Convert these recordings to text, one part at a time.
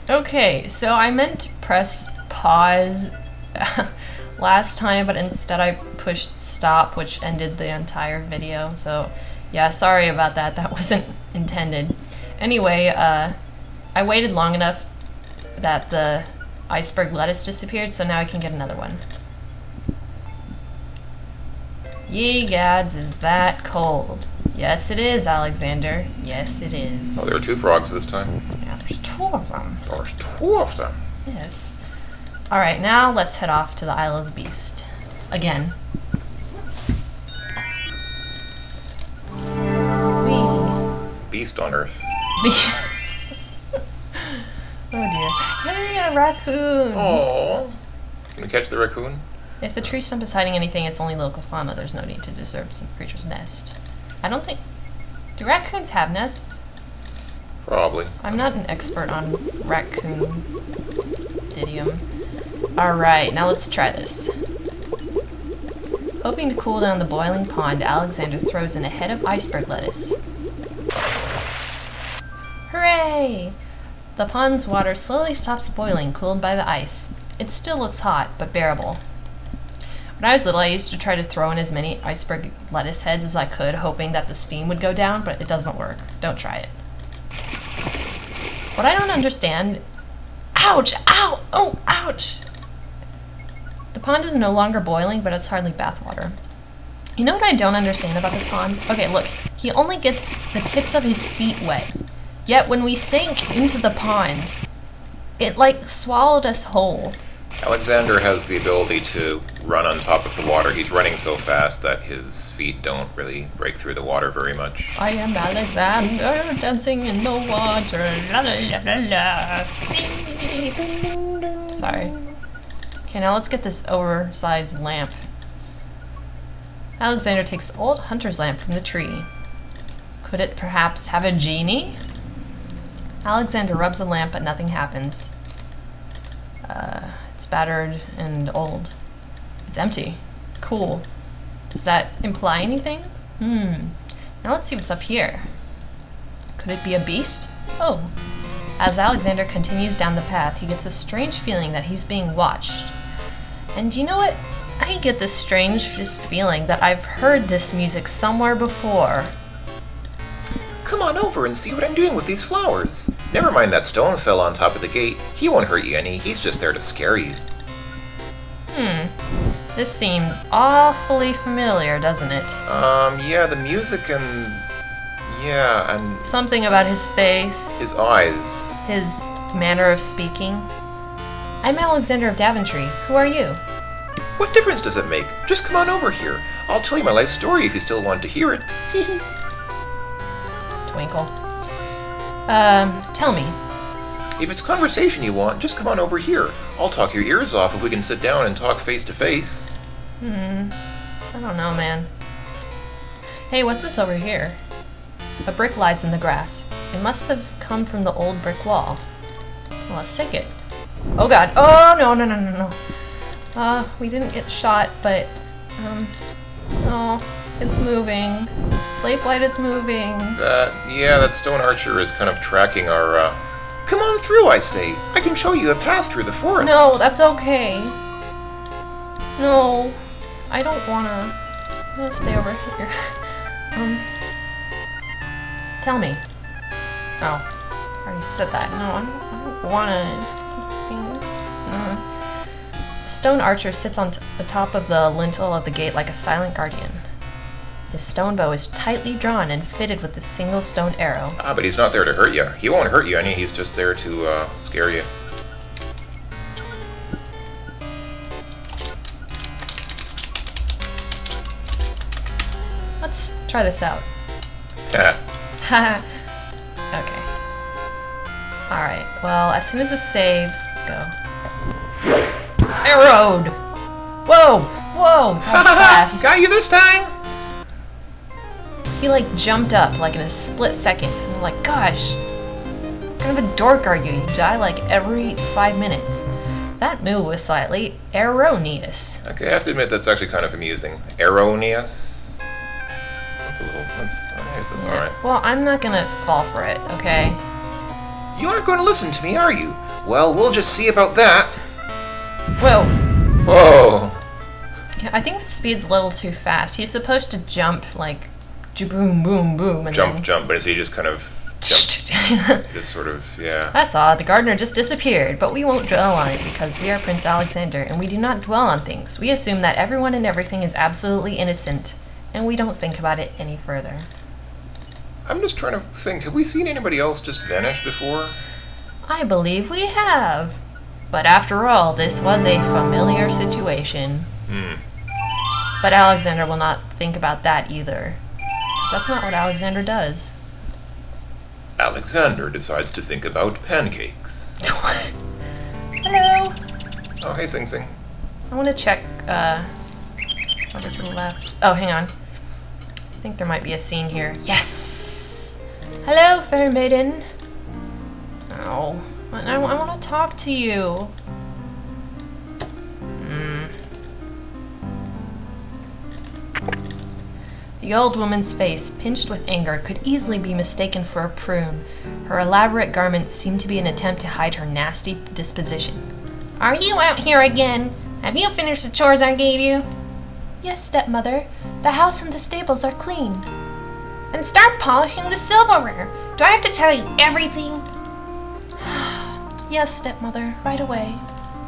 Okay, so I meant to press pause last time, but instead I pushed stop, which ended the entire video. So yeah, sorry about that. That wasn't intended. Anyway, I waited long enough that the iceberg lettuce disappeared, so now I can get another one. Ye gods, is that cold? Yes, it is, Alexander. Yes, it is. Oh, there were 2 frogs this time. Yeah, there's 2 of them. Oh, there's 2 of them. Yes. Alright, now let's head off to the Isle of the Beast. Again. Whee! Beast on Earth. Oh dear. Hey, a raccoon! Oh. Can we catch the raccoon? If the tree stump is hiding anything, it's only local fauna. There's no need to disturb some creature's nest. I don't think... Do raccoons have nests? Probably. I'm not an expert on raccoon idiom. Alright, now let's try this. Hoping to cool down the boiling pond, Alexander throws in a head of iceberg lettuce. Hooray! The pond's water slowly stops boiling, cooled by the ice. It still looks hot, but bearable. When I was little, I used to try to throw in as many iceberg lettuce heads as I could, hoping that the steam would go down, but it doesn't work. Don't try it. What I don't understand... Ouch! Ow! Oh, ouch! The pond is no longer boiling, but it's hardly bathwater. You know what I don't understand about this pond? Okay, look. He only gets the tips of his feet wet. Yet when we sank into the pond, it like swallowed us whole. Alexander has the ability to run on top of the water. He's running so fast that his feet don't really break through the water very much. I am Alexander, dancing in the water, la la la la la. Sorry. Okay, now let's get this oversized lamp. Alexander takes old hunter's lamp from the tree. Could it perhaps have a genie? Alexander rubs the lamp, but nothing happens. It's battered and old. It's empty. Cool. Does that imply anything? Now let's see what's up here. Could it be a beast? Oh. As Alexander continues down the path, he gets a strange feeling that he's being watched. And you know what? I get this strange feeling that I've heard this music somewhere before. Come on over and see what I'm doing with these flowers. Never mind that stone fell on top of the gate. He won't hurt you any. He's just there to scare you. This seems awfully familiar, doesn't it? Yeah, the music and... Yeah, and... Something about his face. His eyes. His manner of speaking. I'm Alexander of Daventry. Who are you? What difference does it make? Just come on over here. I'll tell you my life story if you still want to hear it. Twinkle. Tell me. If it's conversation you want, just come on over here. I'll talk your ears off if we can sit down and talk face to face. I don't know, man. Hey, what's this over here? A brick lies in the grass. It must have come from the old brick wall. Well, let's take it. Oh god. Oh, no. We didn't get shot, but, oh, it's moving. LateBlt is moving. That stone archer is kind of tracking our, Come on through, I say. I can show you a path through the forest. No, that's okay. No, I don't wanna. I'm gonna stay over here. Tell me. Oh, I already said that. No, I don't wanna. It's being... The stone archer sits on the top of the lintel of the gate like a silent guardian. His stone bow is tightly drawn and fitted with a single stone arrow. But he's not there to hurt you. He won't hurt you any. He's just there to scare you. Let's try this out. Haha. Okay. Alright, well, as soon as this saves, let's go. Arrowed! Whoa! Whoa! That was fast. Got you this time! He like jumped up like in a split second. And I'm like, gosh, what kind of a dork are you? You die like every 5 minutes. That move was slightly erroneous. Okay, I have to admit that's actually kind of amusing. Erroneous? That's I guess that's alright. Well, I'm not gonna fall for it, okay? You aren't going to listen to me, are you? Well, we'll just see about that. Whoa. Whoa. Yeah, I think the speed's a little too fast. He's supposed to jump like boom, boom, boom, and Jump, but is he just kind of just sort of, yeah. That's odd. The gardener just disappeared, but we won't dwell on it because we are Prince Alexander and we do not dwell on things. We assume that everyone and everything is absolutely innocent, and we don't think about it any further. I'm just trying to think, have we seen anybody else just vanish before? I believe we have. But after all, this was a familiar situation. But Alexander will not think about that either. 'Cause that's not what Alexander does. Alexander decides to think about pancakes. Hello! Oh, hey, Sing Sing. I want to check, over to the left. Oh, hang on. I think there might be a scene here. Yes! Hello, fair maiden. Oh, I want to talk to you. The old woman's face, pinched with anger, could easily be mistaken for a prune. Her elaborate garments seemed to be an attempt to hide her nasty disposition. Are you out here again? Have you finished the chores I gave you? Yes, stepmother. The house and the stables are clean. And start polishing the silverware. Do I have to tell you everything? Yes, stepmother, right away.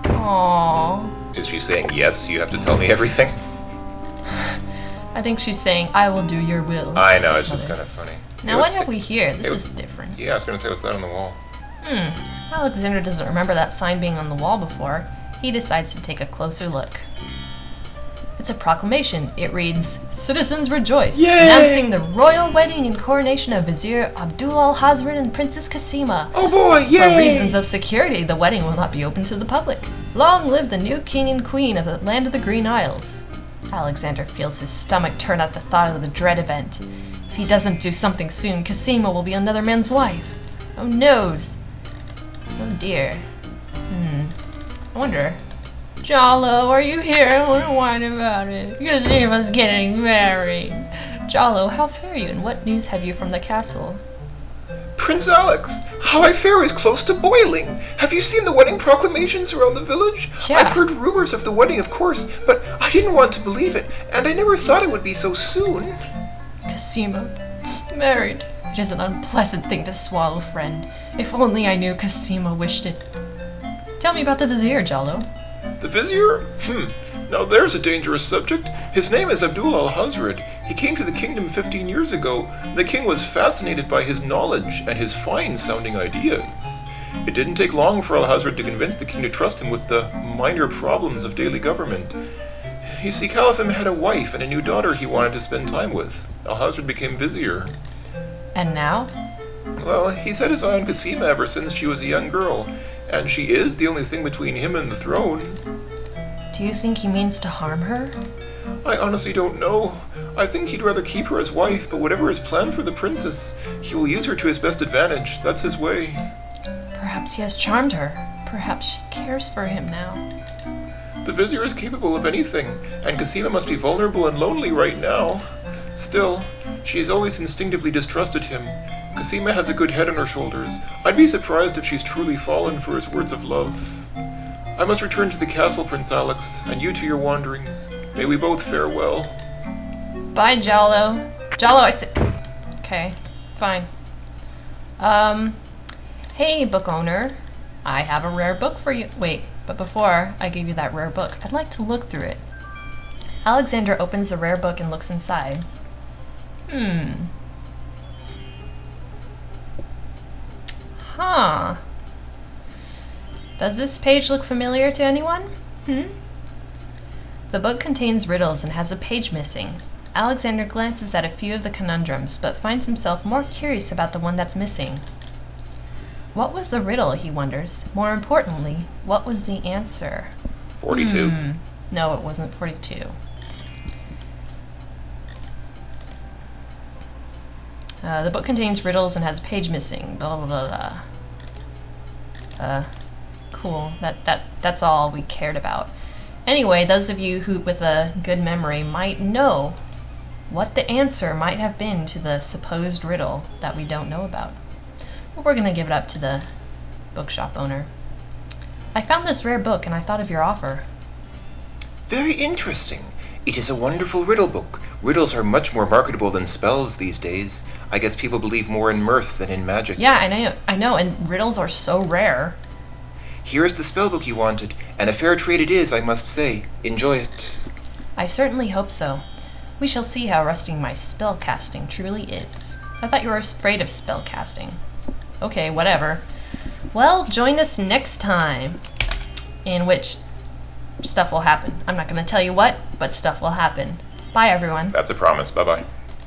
Aww. Is she saying, yes, you have to tell me everything? I think she's saying, I will do your will. I know, it's just kind of funny. Now what have we here? This is different. Yeah, I was going to say, what's that on the wall? Alexander doesn't remember that sign being on the wall before. He decides to take a closer look. It's a proclamation. It reads, Citizens rejoice! Yay! Announcing the royal wedding and coronation of Vizier Abdul al-Hazred and Princess Kasima. Oh boy, yay! For reasons of security, the wedding will not be open to the public. Long live the new king and queen of the land of the Green Isles. Alexander feels his stomach turn at the thought of the dread event. If he doesn't do something soon, Kasima will be another man's wife. Oh noes. Oh dear. I wonder. Jollo, are you here? I want to whine about it. Kasima's getting married. Jollo, how fare you, and what news have you from the castle? Prince Alex, how I fare is close to boiling. Have you seen the wedding proclamations around the village? Yeah. I've heard rumors of the wedding, of course, but I didn't want to believe it, and I never thought it would be so soon. Kasima, married. It is an unpleasant thing to swallow, friend. If only I knew Kasima wished it. Tell me about the Vizier, Jollo. The Vizier? Now there's a dangerous subject. His name is Abdul al-Hazred. He came to the kingdom 15 years ago. The king was fascinated by his knowledge and his fine-sounding ideas. It didn't take long for al-Hazred to convince the king to trust him with the minor problems of daily government. You see, Caliphim had a wife and a new daughter he wanted to spend time with. Al-Hazred became Vizier. And now? Well, he's had his eye on Kasima ever since she was a young girl, and she is the only thing between him and the throne. Do you think he means to harm her? I honestly don't know. I think he'd rather keep her as wife, but whatever is planned for the princess, he will use her to his best advantage. That's his way. Perhaps he has charmed her. Perhaps she cares for him now. The Vizier is capable of anything, and Kasima must be vulnerable and lonely right now. Still, she has always instinctively distrusted him. Kasima has a good head on her shoulders. I'd be surprised if she's truly fallen for his words of love. I must return to the castle, Prince Alex, and you to your wanderings. May we both fare well. Bye, Jollo. Jollo, I said... Okay, fine. Hey, book owner. I have a rare book for you. Wait, but before I give you that rare book, I'd like to look through it. Alexander opens the rare book and looks inside. Huh. Does this page look familiar to anyone? The book contains riddles and has a page missing. Alexander glances at a few of the conundrums, but finds himself more curious about the one that's missing. What was the riddle, he wonders. More importantly, what was the answer? 42. No, it wasn't 42. The book contains riddles and has a page missing. Blah, blah, blah, blah. Cool. That's all we cared about. Anyway, those of you who with a good memory might know what the answer might have been to the supposed riddle that we don't know about. But we're going to give it up to the bookshop owner. I found this rare book and I thought of your offer. Very interesting. It is a wonderful riddle book. Riddles are much more marketable than spells these days. I guess people believe more in mirth than in magic. Yeah, I know, and riddles are so rare. Here is the spellbook you wanted, and a fair trade it is, I must say. Enjoy it. I certainly hope so. We shall see how rusting my spellcasting truly is. I thought you were afraid of spellcasting. Okay, whatever. Well, join us next time, in which stuff will happen. I'm not going to tell you what, but stuff will happen. Bye, everyone. That's a promise. Bye-bye.